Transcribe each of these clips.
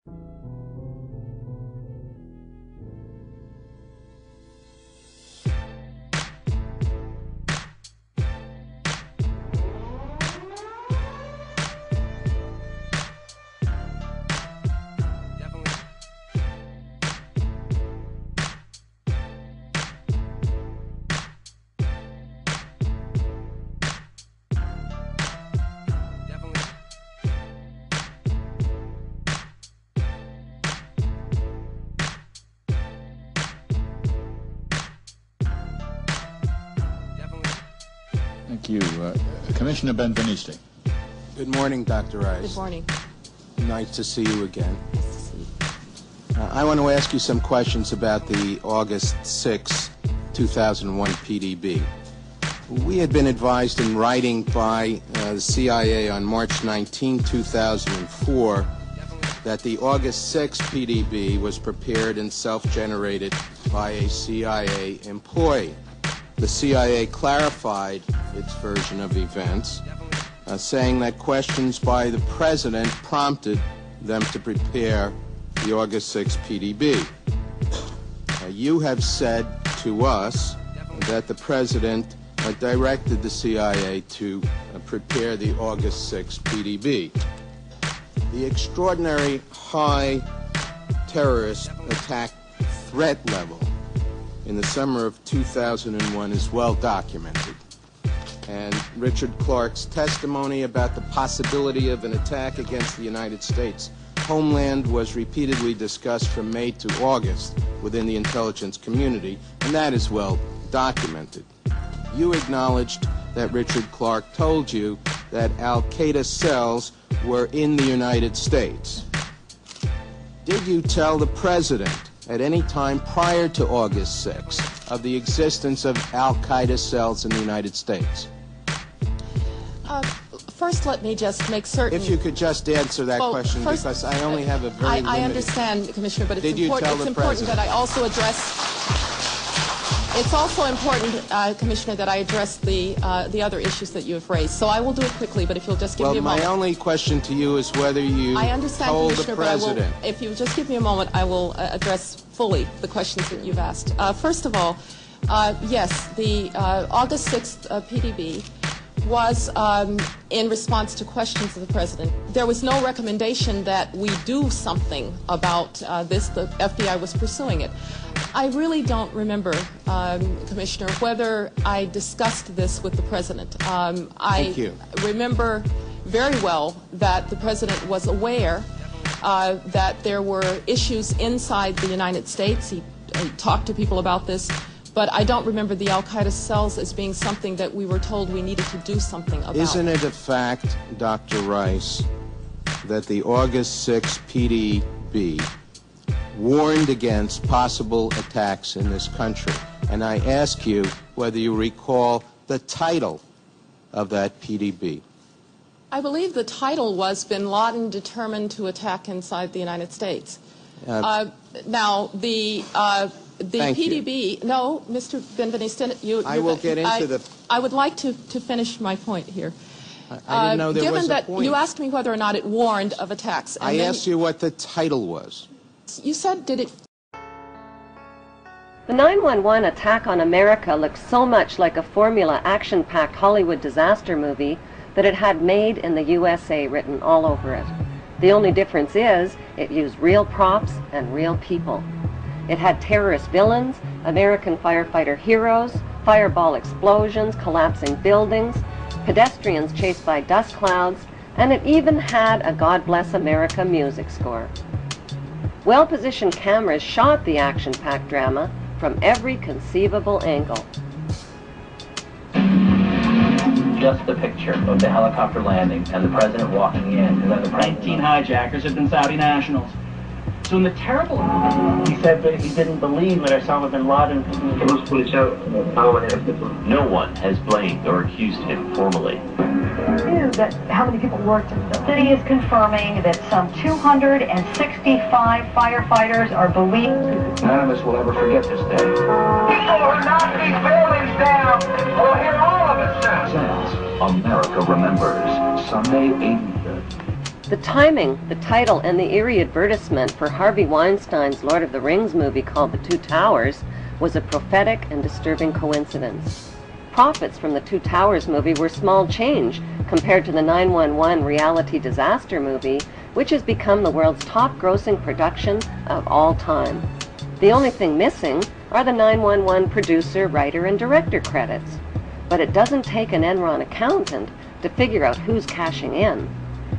Thank you. Commissioner Benveniste. Good morning, Dr. Rice. Good morning. Nice to see you again. Nice to see you. I want to ask you some questions about the August 6, 2001 PDB. We had been advised in writing by the CIA on March 19, 2004, that the August 6 PDB was prepared and self-generated by a CIA employee. The CIA clarified its version of events, saying that questions by the President prompted them to prepare the August 6 PDB. You have said to us that the President directed the CIA to prepare the August 6 PDB. The extraordinary high terrorist attack threat level in the summer of 2001 is well documented. And Richard Clarke's testimony about the possibility of an attack against the United States homeland was repeatedly discussed from May to August within the intelligence community, and that is well documented. You acknowledged that Richard Clarke told you that al-Qaeda cells were in the United States. Did you tell the President at any time prior to August 6 of the existence of al-Qaeda cells in the United States? First, let me just make certain. If you could just answer that question, first, because I only have a very limited... I understand, Commissioner, but it's important that I also address... It's also important, Commissioner, that I address the other issues that you have raised. So I will do it quickly, but if you'll just give me a moment. Well, my only question to you is whether you told the President... But if you just give me a moment, I will address fully the questions that you've asked. First of all, yes, the August 6th PDB was in response to questions of the President. There was no recommendation that we do something about this. The FBI was pursuing it. I really don't remember, Commissioner, whether I discussed this with the President. Thank you. Remember very well that the President was aware that there were issues inside the United States. He talked to people about this. But I don't remember the al-Qaeda cells as being something that we were told we needed to do something about. Isn't it a fact, Dr. Rice, that the August 6 PDB warned against possible attacks in this country? And I ask you whether you recall the title of that PDB. I believe the title was Bin Laden Determined to Attack Inside the United States. Now, the PDB, no, Mr. Benveniste, I will get into the... I would like to finish my point here. I didn't know there was a point. Given that you asked me whether or not it warned of attacks. I asked you what the title was. You said, did it... The 9/11 attack on America looked so much like a formula action-packed Hollywood disaster movie that it had "Made in the USA" written all over it. The only difference is it used real props and real people. It had terrorist villains, American firefighter heroes, fireball explosions, collapsing buildings, pedestrians chased by dust clouds, and it even had a God Bless America music score. Well-positioned cameras shot the action-packed drama from every conceivable angle. Just the picture of the helicopter landing and the president walking in, and then the 19 hijackers have been Saudi nationals. So in the terrible... He said that he didn't believe that Osama bin Laden... No one has blamed or accused him formally. Knew that how many people worked in the city is confirming that some 265 firefighters are believed. None of us will ever forget this day. People who knock these buildings down will hear all of it soon. America remembers Sunday, 83rd. The timing, the title, and the eerie advertisement for Harvey Weinstein's Lord of the Rings movie called The Two Towers was a prophetic and disturbing coincidence. Profits from the Two Towers movie were small change compared to the 911 reality disaster movie, which has become the world's top-grossing production of all time. The only thing missing are the 911 producer, writer, and director credits. But it doesn't take an Enron accountant to figure out who's cashing in.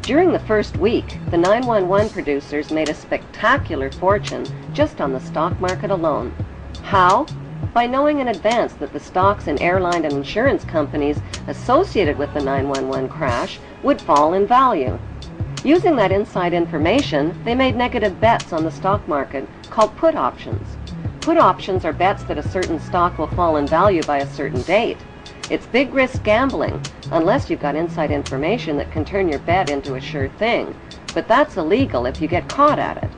During the first week, the 911 producers made a spectacular fortune just on the stock market alone. How? By knowing in advance that the stocks in airline and insurance companies associated with the 911 crash would fall in value. Using that inside information, they made negative bets on the stock market called put options. Put options are bets that a certain stock will fall in value by a certain date. It's big risk gambling, unless you've got inside information that can turn your bet into a sure thing. But that's illegal if you get caught at it.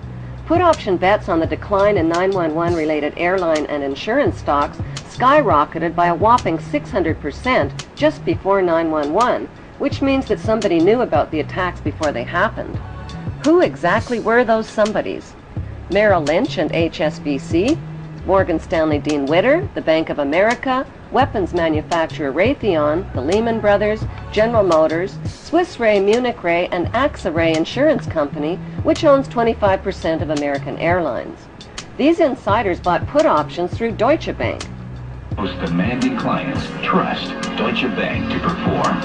Put option bets on the decline in 911 related airline and insurance stocks skyrocketed by a whopping 600% just before 911, which means that somebody knew about the attacks before they happened. Who exactly were those somebodies? Merrill Lynch and HSBC, Morgan Stanley Dean Witter, the Bank of America, weapons manufacturer Raytheon, the Lehman Brothers, General Motors, Swiss Re, Munich Re, and AXA Re Insurance Company, which owns 25% of American Airlines. These insiders bought put options through Deutsche Bank. Most demanding clients trust Deutsche Bank to perform.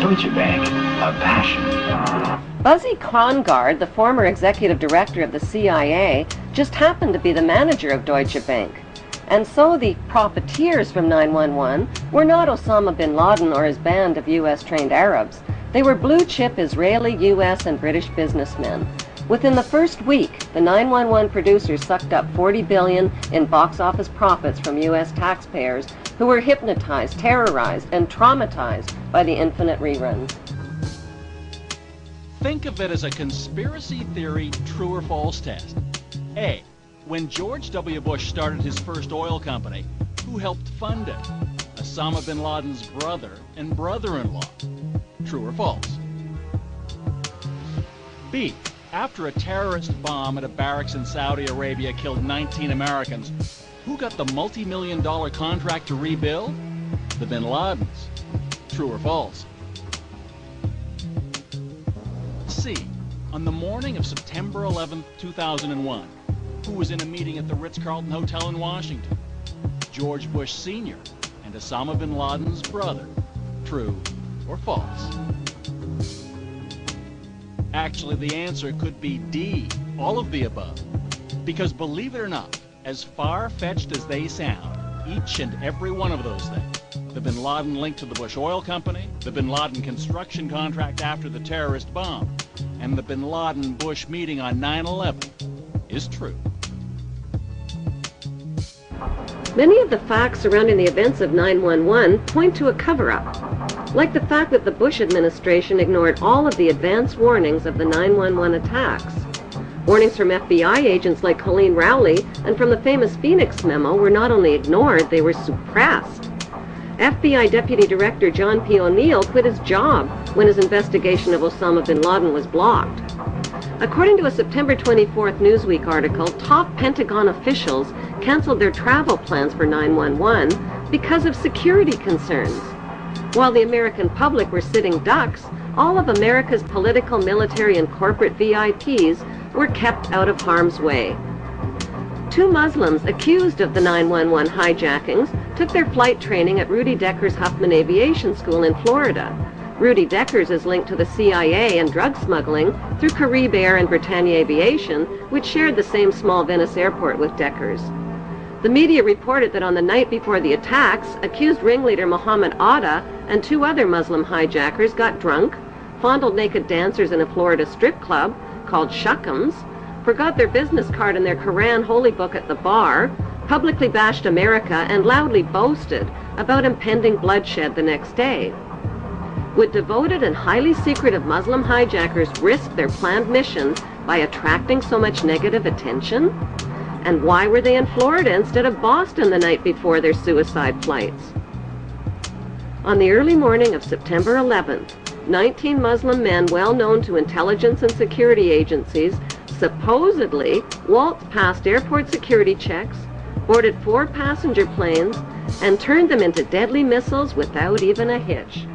Deutsche Bank, a passion. Buzzy Krongard, the former executive director of the CIA, just happened to be the manager of Deutsche Bank. And so the profiteers from 911 were not Osama bin Laden or his band of U.S.-trained Arabs. They were blue-chip Israeli, U.S., and British businessmen. Within the first week, the 911 producers sucked up $40 billion in box office profits from U.S. taxpayers who were hypnotized, terrorized, and traumatized by the infinite reruns. Think of it as a conspiracy theory true or false test. A. When George W. Bush started his first oil company, who helped fund it? Osama bin Laden's brother and brother-in-law. True or false? B. After a terrorist bomb at a barracks in Saudi Arabia killed 19 Americans, who got the multi-million-dollar contract to rebuild? The bin Ladens. True or false? C. On the morning of September 11, 2001, who was in a meeting at the Ritz-Carlton Hotel in Washington? George Bush Sr. and Osama bin Laden's brother. True or false? Actually, the answer could be D, all of the above. Because believe it or not, as far-fetched as they sound, each and every one of those things, the bin Laden link to the Bush Oil Company, the bin Laden construction contract after the terrorist bomb, and the bin Laden-Bush meeting on 9/11, is true. Many of the facts surrounding the events of 9/11 point to a cover-up, like the fact that the Bush administration ignored all of the advance warnings of the 9/11 attacks. Warnings from FBI agents like Colleen Rowley and from the famous Phoenix memo were not only ignored, they were suppressed. FBI Deputy Director John P. O'Neill quit his job when his investigation of Osama bin Laden was blocked. According to a September 24th Newsweek article, top Pentagon officials canceled their travel plans for 9/11 because of security concerns. While the American public were sitting ducks, all of America's political, military, and corporate VIPs were kept out of harm's way. Two Muslims accused of the 9/11 hijackings took their flight training at Rudy Decker's Huffman Aviation School in Florida. Rudy Deckers is linked to the CIA and drug smuggling through Carib Air and Britannia Aviation, which shared the same small Venice airport with Deckers. The media reported that on the night before the attacks, accused ringleader Mohammed Atta and two other Muslim hijackers got drunk, fondled naked dancers in a Florida strip club called Shuckums, forgot their business card and their Quran holy book at the bar, publicly bashed America, and loudly boasted about impending bloodshed the next day. Would devoted and highly secretive Muslim hijackers risk their planned mission by attracting so much negative attention? And why were they in Florida instead of Boston the night before their suicide flights? On the early morning of September 11th, 19 Muslim men well known to intelligence and security agencies supposedly waltzed past airport security checks, boarded 4 passenger planes, and turned them into deadly missiles without even a hitch.